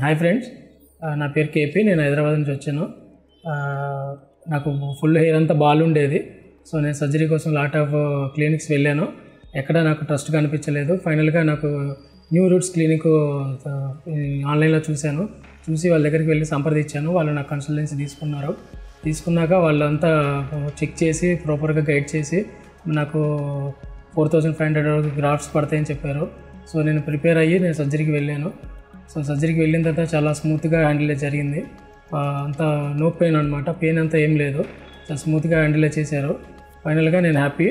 Hi friends, నా పేరు KP. నేను హైదరాబాద్ నుంచి వచ్చాను. నాకు ఫుల్ హెయిర్ అంతా బాగుండేది. సో నేను సర్జరీ కోసం లాట్ ఆఫ్ క్లినిక్స్ వెళ్ళాను. ఎక్కడ నాకు ట్రస్ట్గా అనిపించలేదు. ఫైనల్గా నాకు న్యూ రూట్స్ క్లినిక్ ఆన్లైన్లో చూసి వాళ్ళ దగ్గరికి వెళ్ళి సంప్రదించాను. వాళ్ళు నాకు కన్సల్టెన్సీ తీసుకున్నాక వాళ్ళంతా చెక్ చేసి ప్రాపర్గా గైడ్ చేసి నాకు 4,500 గ్రాఫ్ట్స్ పడతాయని చెప్పారు. సో నేను ప్రిపేర్ అయ్యి నేను సర్జరీకి వెళ్ళాను. సో సర్జరీకి వెళ్ళిన తర్వాత చాలా స్మూత్గా హ్యాండిల్ జరిగింది. అంతా నో పెయిన్ అనమాట. పెయిన్ అంతా ఏం లేదు, చాలా స్మూత్గా హ్యాండిల్ చేశారు. ఫైనల్గా నేను happy.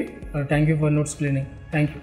Thank you for notes clinic. Thank you.